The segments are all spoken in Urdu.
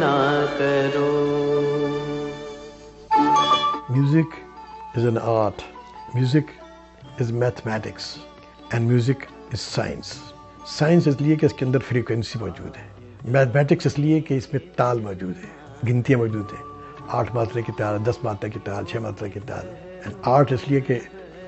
نہ کرو. Music is an art. Music is mathematics. And music is science. Science اس لیے کہ اس کے اندر فریکوینسی موجود ہے. Mathematics اس لیے کہ اس میں تال موجود ہے, گنتیاں موجود ہیں. 8 ماترے کی تال, 10 ماترے کی تال, 6 ماترے کی تال. And art اس لیے کہ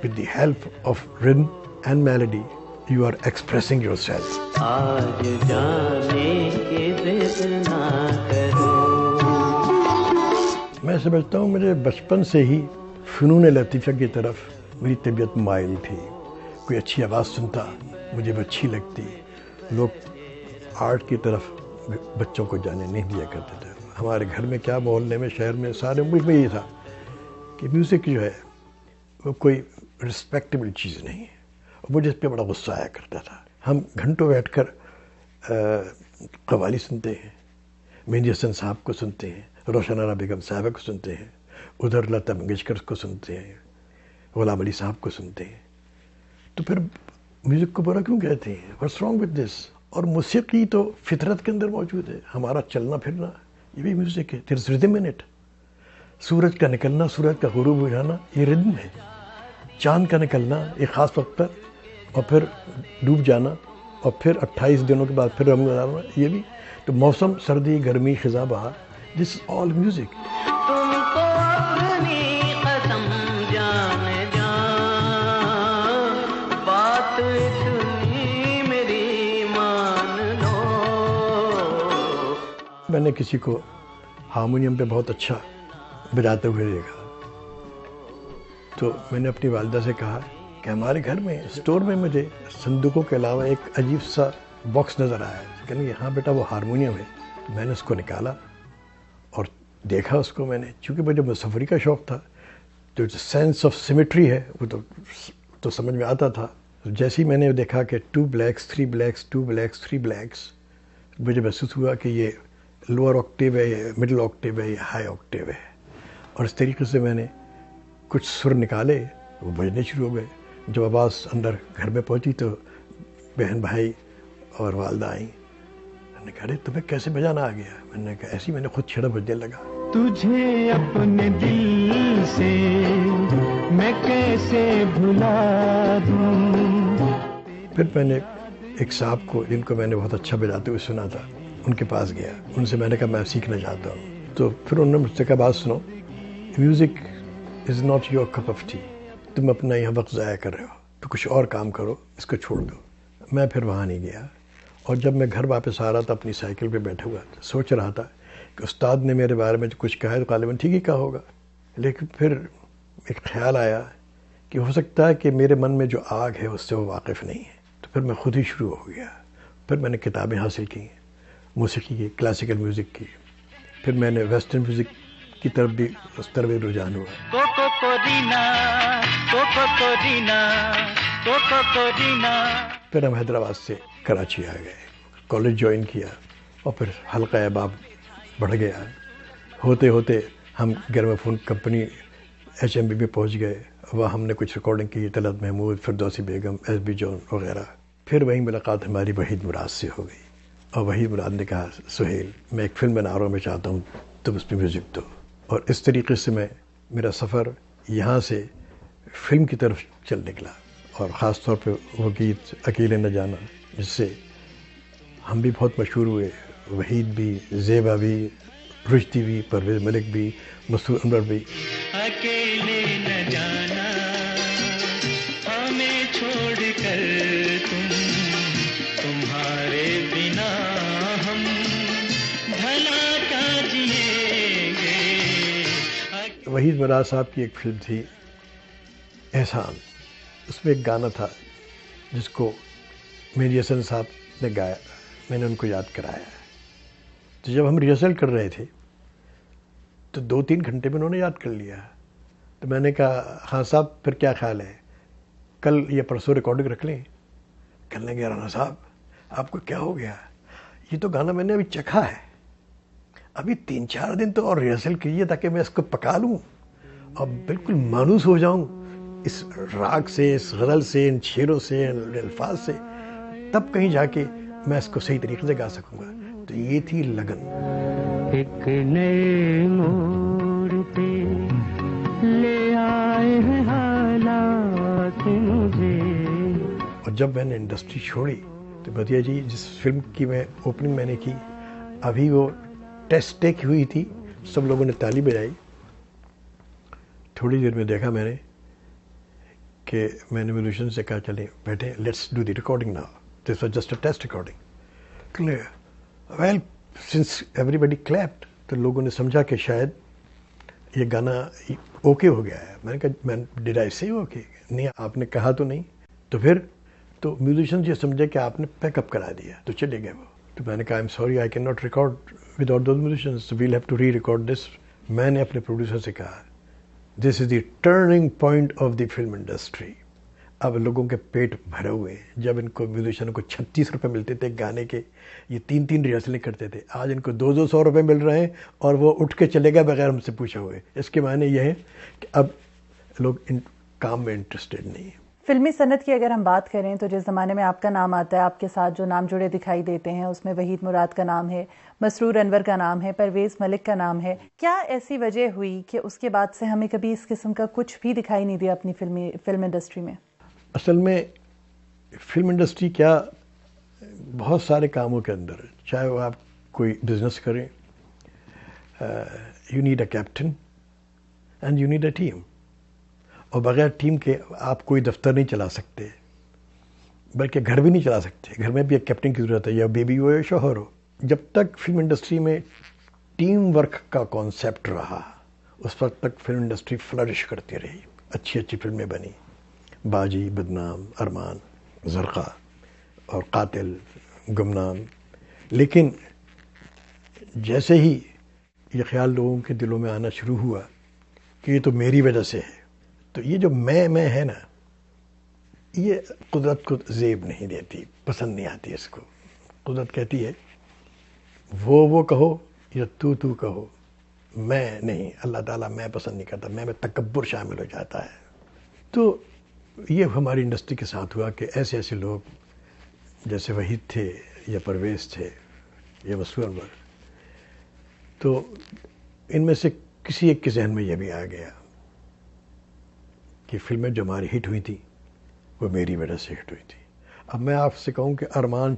with the help of rhythm and melody you are expressing yourself. آج جانے کی ضد نہ کرو. میں سمجھتا ہوں مجھے بچپن سے ہی فنون لطیفہ کی طرف میری طبیعت مائل تھی. کوئی اچھی آواز سنتا مجھے وہ اچھی لگتی. لوگ آرٹ کی طرف بچوں کو جانے نہیں دیا کرتے تھے. ہمارے گھر میں کیا, محلے میں, شہر میں, سارے ملک میں یہ تھا کہ میوزک جو ہے وہ کوئی رسپیکٹیبل چیز نہیں ہے. اور مجھے اس پہ بڑا غصہ آیا کرتا تھا. ہم گھنٹوں بیٹھ کر قوالی سنتے ہیں, مہندی حسن صاحب کو سنتے ہیں, روشن آرا بیگم صاحبہ کو سنتے ہیں, ادھر لتا منگیشکر کو سنتے ہیں, غلام علی صاحب کو سنتے ہیں. تو پھر میوزک کو برا کیوں کہتے ہیں؟ What's wrong with this? اور موسیقی تو فطرت کے اندر موجود ہے. ہمارا چلنا پھرنا یہ بھی میوزک ہے. دیر از ردم ان اٹ. سورج کا نکلنا, سورج کا غروب ہو جانا, یہ ردم ہے. چاند کا نکلنا ایک خاص وقت پر اور پھر ڈوب جانا اور پھر 28 دنوں کے بعد پھر رنگ گزارنا, یہ بھی. تو موسم, سردی, گرمی, خزاں, بہار, دس از آل میوزک. تم کو اپنی قسم جان جان, بات اتنی میری مان لو. میں نے کسی کو ہارمونیم پہ بہت اچھا بجاتے ہوئے دیکھا تو میں نے اپنی والدہ سے کہا کہ ہمارے گھر میں اسٹور میں مجھے صندوقوں کے علاوہ ایک عجیب سا باکس نظر آیا. کہنے یہاں بیٹا وہ ہارمونیم ہے. میں نے اس کو نکالا اور دیکھا اس کو. میں نے, چونکہ مجھے مسافری کا شوق تھا, جو سینس آف سیمیٹری ہے وہ تو سمجھ میں آتا تھا. جیسے ہی میں نے دیکھا کہ 2 بلیکس 3 بلیکس 2 بلیکس 3 بلیکس, مجھے محسوس ہوا کہ یہ لوور آکٹیو ہے, یہ مڈل آکٹیو ہے, یہ ہائی آکٹیو ہے. اور اس طریقے سے میں نے کچھ سر نکالے, وہ بجنے شروع ہو گئے. جب آواز اندر گھر میں پہنچی تو بہن بھائی اور والدہ آئیں. میں نے کہا ارے تمہیں کیسے بجانا آ گیا؟ میں نے کہا ایسی, میں نے خود چھڑا بجنے لگا. تجھے اپنے دل سے میں کیسے بھلا دوں. پھر میں نے ایک صاحب کو جن کو میں نے بہت اچھا بجاتے ہوئے سنا تھا, ان کے پاس گیا. ان سے میں نے کہا میں سیکھنا چاہتا ہوں. تو پھر انہوں نے مجھ سے کہا بات سنو, music is not your cup of T. تم اپنا یہاں وقت ضائع کر رہے ہو, تو کچھ اور کام کرو, اس کو چھوڑ دو. میں پھر وہاں نہیں گیا. اور جب میں گھر واپس آ رہا تھا اپنی سائیکل پہ بیٹھا ہوا تھا, سوچ رہا تھا کہ استاد نے میرے بارے میں کچھ کہا ہے تو غالباً ٹھیک ہی کہا ہوگا. لیکن پھر ایک خیال آیا کہ ہو سکتا ہے کہ میرے من میں جو آگ ہے اس سے وہ واقف نہیں ہے. تو پھر میں خود ہی شروع ہو گیا. پھر میں نے کتابیں حاصل کی موسیقی کی, کلاسیکل میوزک کی. پھر میں نے ویسٹرن میوزک کی طرف بھی اس طرح بھی رجحان ہوا. کوکو کورینا کوکو کورینا کوکو کورینا. پھر ہم حیدرآباد سے کراچی آ گئے, کالج جوائن کیا اور پھر حلقہ احباب بڑھ گیا. ہوتے ہوتے ہم گراموفون کمپنی HMB میں پہنچ گئے. وہاں ہم نے کچھ ریکارڈنگ کی, طلعت محمود, فردوسی بیگم, SB جون وغیرہ. پھر وہیں ملاقات ہماری وحید مراد سے ہو گئی اور وحید مراد نے کہا سہیل میں ایک فلم بنا رہا ہوں, میں چاہتا ہوں تم اس میں میوزک دو. اور اس طریقے سے میرا سفر یہاں سے فلم کی طرف چل نکلا. اور خاص طور پہ وہ گیت اکیلے نہ جانا جس سے ہم بھی بہت مشہور ہوئے, وحید بھی, زیبا بھی, رشدی بھی, پرویز ملک بھی, مسرور انور بھی. اکیلے نہ جانا ہمیں چھوڑ کر تم, تمہارے بنا ہم بھلا کیا جئیں گے. وحید مراد صاحب کی ایک فلم تھی احسان, اس میں ایک گانا تھا جس کو مہندی حسن صاحب نے گایا, میں نے ان کو یاد کرایا. تو جب ہم ریہرسل کر رہے تھے تو 2-3 گھنٹے میں انہوں نے یاد کر لیا. تو میں نے کہا خان صاحب پھر کیا خیال ہے, کل یا پرسوں ریکارڈنگ رکھ لیں؟ کہنے لگے رانا صاحب آپ کو کیا ہو گیا, یہ تو گانا میں نے ابھی چکھا ہے, ابھی 3-4 دن تو اور ریہرسل کیجیے تاکہ میں اس کو پکا لوں اور بالکل مانوس ہو جاؤں اس راگ سے, اس غزل سے, ان شعروں سے, ان الفاظ سے, تب کہیں جا کے میں اس کو صحیح طریقے سے گا سکوں گا. تو یہ تھی لگن. ایک نئے موڑ پہ لے آئے ہیں حالات مجھے. اور جب میں نے انڈسٹری چھوڑی تو بھتیا جی جس فلم کی میں اوپننگ میں نے کی ابھی وہ ٹیسٹ ٹیک ہوئی تھی, سب لوگوں نے تالی بجائی. تھوڑی دیر میں دیکھا میں نے کہ میں نے میوزیشین سے کہا چلیں بیٹھے let's do the recording now. This was just a test recording. Clear well since everybody clapped تو لوگوں نے سمجھا کہ شاید یہ گانا اوکے ہو گیا ہے. میں نے کہا میں ڈیڈ آئی سے اوکے, نہیں آپ نے کہا تو نہیں. تو پھر تو میوزیشین یہ سمجھے کہ آپ نے پیک اپ کرا دیا تو چلے گئے وہ. تو میں نے کہا I am sorry I can not record without those musicians, we'll have to rerecord this. میں نے اپنے پروڈیوسر سے کہا this is the turning point of the film industry. اب لوگوں کے پیٹ بھرے ہوئے ہیں. جب ان کو میوزیشینوں کو 36 روپے ملتے تھے گانے کے, یہ 3 ریہرسلیں کرتے تھے. آج ان کو 200 روپے مل رہے ہیں اور وہ اٹھ کے چلے گا بغیر ہم سے پوچھے ہوئے. اس کے معنی یہ ہے کہ اب لوگ ان کام میں انٹرسٹیڈ نہیں ہیں. فلمی صنعت کی اگر ہم بات کریں تو جس زمانے میں آپ کا نام آتا ہے, آپ کے ساتھ جو نام جڑے دکھائی دیتے ہیں اس میں وحید مراد کا نام ہے, مسرور انور کا نام ہے, پرویز ملک کا نام ہے. کیا ایسی وجہ ہوئی کہ اس کے بعد سے ہمیں کبھی اس قسم کا کچھ بھی دکھائی نہیں دیا اپنی فلم انڈسٹری میں؟ اصل میں فلم انڈسٹری کیا بہت سارے کاموں کے اندر, چاہے وہ آپ کوئی بزنس کریں, you need a captain and you need a team. اور بغیر ٹیم کے آپ کوئی دفتر نہیں چلا سکتے, بلکہ گھر بھی نہیں چلا سکتے. گھر میں بھی ایک کیپٹن کی ضرورت ہے, یا بیبی ہو یا شوہر ہو. جب تک فلم انڈسٹری میں ٹیم ورک کا کانسیپٹ رہا اس وقت تک فلم انڈسٹری فلرش کرتی رہی. اچھی اچھی فلمیں بنی, باجی, بدنام, ارمان, زرقا اور قاتل, گمنام. لیکن جیسے ہی یہ خیال لوگوں کے دلوں میں آنا شروع ہوا کہ یہ تو میری وجہ سے ہے, تو یہ جو میں ہے نا, یہ قدرت کو زیب نہیں دیتی, پسند نہیں آتی اس کو. قدرت کہتی ہے وہ کہو یا تو کہو, میں نہیں. اللہ تعالیٰ میں پسند نہیں کرتا, میں تکبر شامل ہو جاتا ہے. تو یہ ہماری انڈسٹری کے ساتھ ہوا کہ ایسے لوگ جیسے وحید تھے یا پرویز تھے یا مسرور انور, تو ان میں سے کسی ایک کے ذہن میں یہ بھی آ گیا کہ فلمیں جو ہماری ہٹ ہوئی تھی وہ میری وجہ سے ہٹ ہوئی تھی. اب میں آپ سے کہوں کہ ارمان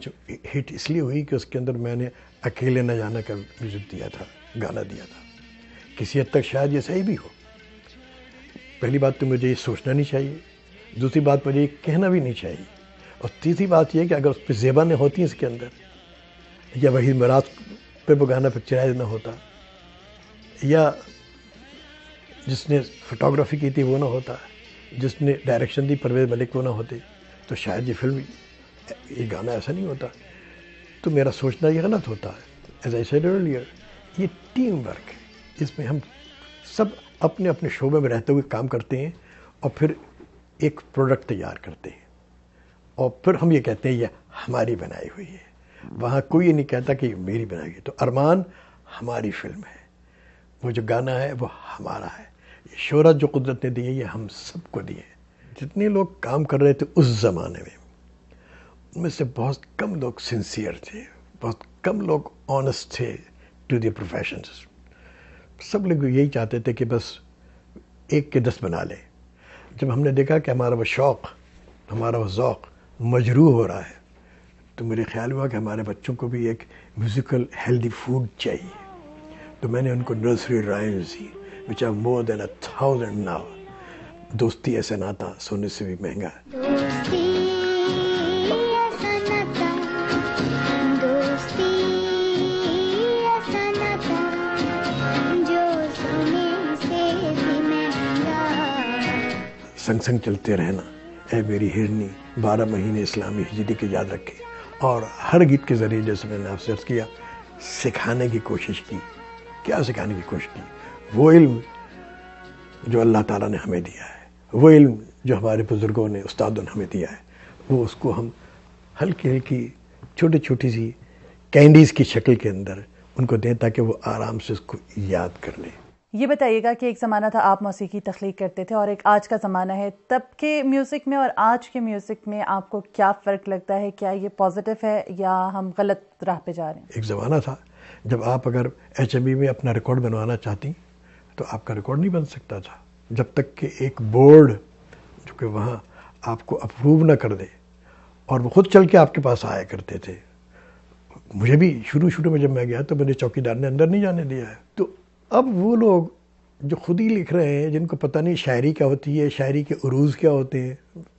ہٹ اس لیے ہوئی کہ اس کے اندر میں نے اکیلے نہ جانا کا میوزک دیا تھا, گانا دیا تھا. کسی حد تک شاید یہ صحیح بھی ہو. پہلی بات تو مجھے یہ سوچنا نہیں چاہیے, دوسری بات مجھے یہ کہنا بھی نہیں چاہیے, اور تیسری بات یہ کہ اگر اس پہ زیبا نہ ہوتی اس کے اندر, یا وحید مراد پہ وہ گانا پکچرائز نہ ہوتا, یا جس نے فوٹوگرافی کی تھی وہ نہ ہوتا, جس نے ڈائریکشن دی پرویز ملک وہ نہ ہوتے, تو شاید یہ فلم یہ گانا ایسا نہیں ہوتا. تو میرا سوچنا یہ غلط ہوتا ہے. ایز آئی سیڈ ارلیئر, یہ ٹیم ورک ہے, اس میں ہم سب اپنے اپنے شعبے میں رہتے ہوئے کام کرتے ہیں اور پھر ایک پروڈکٹ تیار کرتے ہیں, اور پھر ہم یہ کہتے ہیں یہ ہماری بنائی ہوئی ہے. وہاں کوئی یہ نہیں کہتا کہ یہ میری بنائی ہوئی ہے. تو ارمان ہماری فلم ہے, وہ جو گانا ہے وہ ہمارا ہے. یہ شہرت جو قدرت نے دی ہے یہ ہم سب کو دی ہے. جتنے لوگ کام کر رہے تھے اس زمانے میں, ان میں سے بہت کم لوگ سنسیئر تھے, بہت کم لوگ آنیسٹ تھے ٹو دی پروفیشنز. سب لوگ یہی چاہتے تھے کہ بس 1 کے 10 بنا لیں. جب ہم نے دیکھا کہ ہمارا وہ شوق, ہمارا وہ ذوق مجروح ہو رہا ہے, تو میرے خیال ہوا کہ ہمارے بچوں کو بھی ایک میوزیکل ہیلدی فوڈ چاہیے. تو میں نے ان کو nursery rhymes the which are more than 1,000 now. دوستی ایسا ناتا سونے سے بھی مہنگا. دوستی ایسا ناتا, دوستی ایسا ناتا جو سونے سے بھی مہنگا. سنگ چلتے رہنا اے میری ہرنی, 12 مہینے اسلامی ہجری کے یاد رکھے. اور ہر گیت کے ذریعے جیسے میں نے آپ سے عرض کیا, سکھانے کی کوشش کی. کیا سکھانے کی کوشش کی؟ وہ علم جو اللہ تعالیٰ نے ہمیں دیا ہے, وہ علم جو ہمارے بزرگوں نے, استادوں نے ہمیں دیا ہے, وہ اس کو ہم ہلکی چھوٹی سی کینڈیز کی شکل کے اندر ان کو دیں تاکہ وہ آرام سے اس کو یاد کر لیں. یہ بتائیے گا کہ ایک زمانہ تھا آپ موسیقی تخلیق کرتے تھے اور ایک آج کا زمانہ ہے, تب کے میوزک میں اور آج کے میوزک میں آپ کو کیا فرق لگتا ہے؟ کیا یہ پازیٹیو ہے یا ہم غلط راہ پہ جا رہے ہیں؟ ایک زمانہ تھا جب آپ اگر HMV میں اپنا ریکارڈ بنوانا چاہتی تو آپ کا ریکارڈ نہیں بن سکتا تھا جب تک کہ ایک بورڈ جو کہ وہاں آپ کو اپروو نہ کر دے، اور وہ خود چل کے آپ کے پاس آیا کرتے تھے. مجھے بھی شروع میں جب میں گیا تو میرے چوکیدار نے اندر نہیں جانے دیا ہے. تو اب وہ لوگ جو خود ہی لکھ رہے ہیں، جن کو پتہ نہیں شاعری کیا ہوتی ہے، شاعری کے عروض کیا ہوتے ہیں،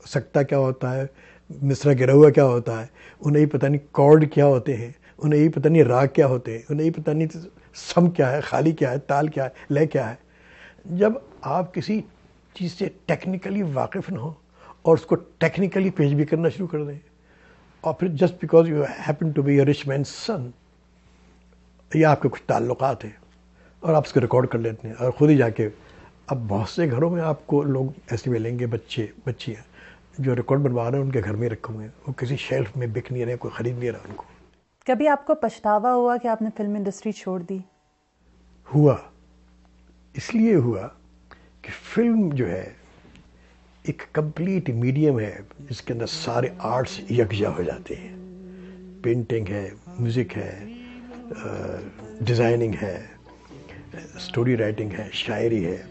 سکتہ کیا ہوتا ہے، مصرع گرا ہوا کیا ہوتا ہے، انہیں پتہ نہیں کارڈ کیا ہوتے ہیں، انہیں پتہ نہیں راگ کیا ہوتے ہیں، انہیں پتہ نہیں سم کیا ہے، خالی کیا ہے، تال کیا ہے، لے کیا ہے. جب آپ کسی چیز سے ٹیکنیکلی واقف نہ ہو اور اس کو ٹیکنیکلی پیش بھی کرنا شروع کر دیں، اور پھر just because you happen to be a rich man's son, یا آپ کے کچھ تعلقات ہیں اور آپ اس کو ریکارڈ کر لیتے ہیں، اور خود ہی جا کے اب بہت سے گھروں میں آپ کو لوگ ایسے ملیں گے، بچیاں جو ریکارڈ بنوا رہے ہیں ان کے گھر میں رکھے ہوئے ہیں، وہ کسی شیلف میں بک نہیں رہے، کوئی خرید نہیں رہا ان کو. کبھی آپ کو پچھتاوا ہوا کہ آپ نے فلم انڈسٹری چھوڑ دی؟ ہوا، اس لیے ہوا کہ فلم جو ہے ایک کمپلیٹ میڈیم ہے جس کے اندر سارے آرٹس یکجا ہو جاتے ہیں. پینٹنگ ہے، میوزک ہے، ڈیزائننگ ہے، اسٹوری رائٹنگ ہے، شاعری ہے،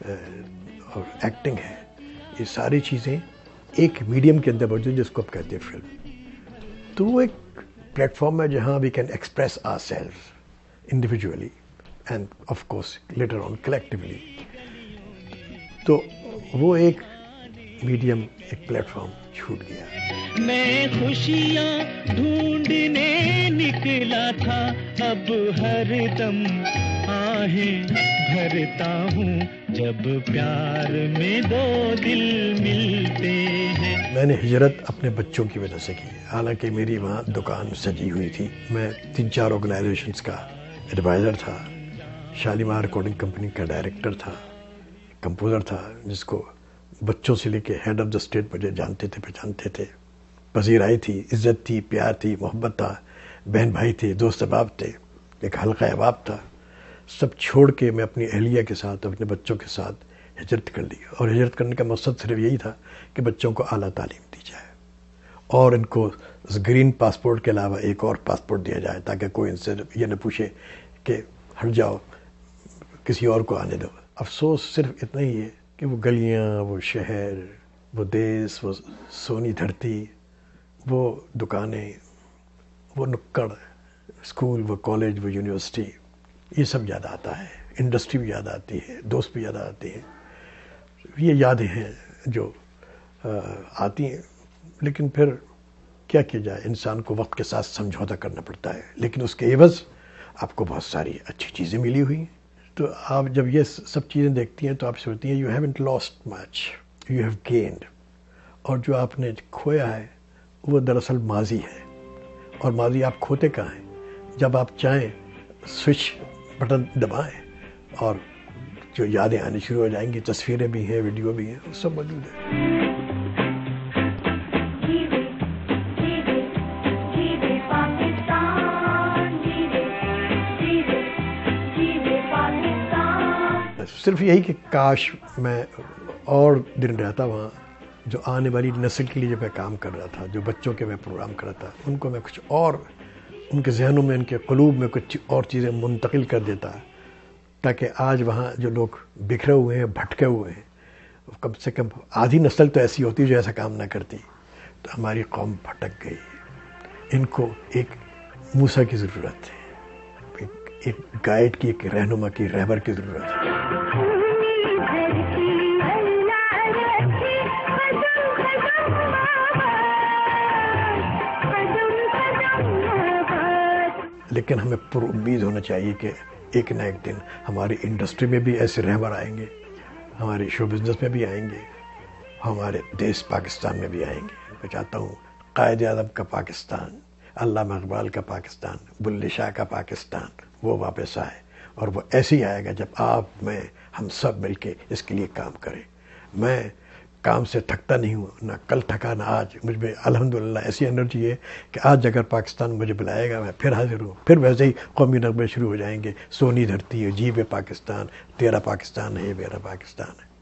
اور ایکٹنگ ہے. یہ ساری چیزیں ایک میڈیم کے اندر موجود ہیں جس کو آپ کہتے ہیں فلم. تو وہ ایک پلیٹ فارم ہے جہاں we can express our self individually and of course later on collectively. تو وہ ایک میڈیم، ایک پلیٹ فارم چھوٹ گیا. میں خوشیاں ڈھونڈنے نکلا تھا، اب ہر دم آہیں بھرتا ہوں جب پیار میں دو دل ملتے ہیں. میں نے ہجرت اپنے بچوں کی وجہ سے کی، حالانکہ میری وہاں دکان سجی ہوئی تھی. میں 3-4 آرگنائزیشنز کا ایڈوائزر تھا، شالیمار ریکارڈنگ کمپنی کا ڈائریکٹر تھا، کمپوزر تھا، جس کو بچوں سے لے کے ہیڈ آف دا اسٹیٹ مجھے جانتے تھے، پہچانتے تھے. پذیرائی تھی، عزت تھی، پیار تھی، محبت تھا، بہن بھائی تھے، دوست احباب تھے، ایک حلقہ احباب تھا. سب چھوڑ کے میں اپنی اہلیہ کے ساتھ، اپنے بچوں کے ساتھ ہجرت کر لی. اور ہجرت کرنے کا مقصد صرف یہی تھا کہ بچوں کو اعلیٰ تعلیم دی جائے اور ان کو گرین پاسپورٹ کے علاوہ ایک اور پاسپورٹ دیا جائے، تاکہ کوئی ان سے یہ نہ پوچھے کہ ہٹ جاؤ، کسی اور کو آنے دو. افسوس صرف اتنا ہی ہے کہ وہ گلیاں، وہ شہر، وہ دیس، وہ سونی دھرتی، وہ دکانیں، وہ نکڑ، اسکول، وہ کالج، وہ یونیورسٹی، یہ سب یاد آتا ہے. انڈسٹری بھی یاد آتی ہے، دوست بھی یاد آتے ہیں. یہ یادیں ہیں جو آتی ہیں. لیکن پھر کیا کیا جائے، انسان کو وقت کے ساتھ سمجھوتہ کرنا پڑتا ہے، لیکن اس کے عوض آپ کو بہت ساری اچھی چیزیں ملی ہوئی ہیں. تو آپ جب یہ سب چیزیں دیکھتی ہیں تو آپ سوچتی ہیں you haven't lost much, you have gained. اور جو آپ نے کھویا ہے وہ دراصل ماضی ہے. اور ماضی آپ کھوتے کہاں ہیں؟ جب آپ چاہیں سوئچ بٹن دبائیں اور جو یادیں آنی شروع ہو جائیں گی. تصویریں بھی ہیں، ویڈیو بھی ہیں، وہ سب موجود ہے. صرف یہی کہ کاش میں اور دن رہتا وہاں، جو آنے والی نسل کے لیے جب میں کام کر رہا تھا، جو بچوں کے میں پروگرام کر رہا تھا، ان کو میں کچھ اور، ان کے ذہنوں میں، ان کے قلوب میں کچھ اور چیزیں منتقل کر دیتا، تاکہ آج وہاں جو لوگ بکھرے ہوئے ہیں، بھٹکے ہوئے ہیں، کم سے کم آدھی نسل تو ایسی ہوتی جو ایسا کام نہ کرتی. تو ہماری قوم بھٹک گئی. ان کو ایک موسیٰ کی ضرورت ہے، ایک گائیڈ کی، ایک رہنما کی، رہبر کی ضرورت ہے. لیکن ہمیں پر امید ہونا چاہیے کہ ایک نہ ایک دن ہماری انڈسٹری میں بھی ایسے رہبر آئیں گے، ہمارے شو بزنس میں بھی آئیں گے، ہمارے دیش پاکستان میں بھی آئیں گے. میں چاہتا ہوں قائد اعظم کا پاکستان، علامہ اقبال کا پاکستان، بلے شاہ کا پاکستان وہ واپس آئے. اور وہ ایسے ہی آئے گا جب آپ، میں، ہم سب مل کے اس کے لیے کام کریں. میں کام سے تھکتا نہیں ہوں، نہ کل تھکا نہ آج. مجھ میں الحمدللہ ایسی انرجی ہے کہ آج اگر پاکستان مجھے بلائے گا میں پھر حاضر ہوں. پھر ویسے ہی قومی نغمے شروع ہو جائیں گے، سونی دھرتی ہے، جیوے پاکستان، تیرا پاکستان ہے، میرا پاکستان ہے.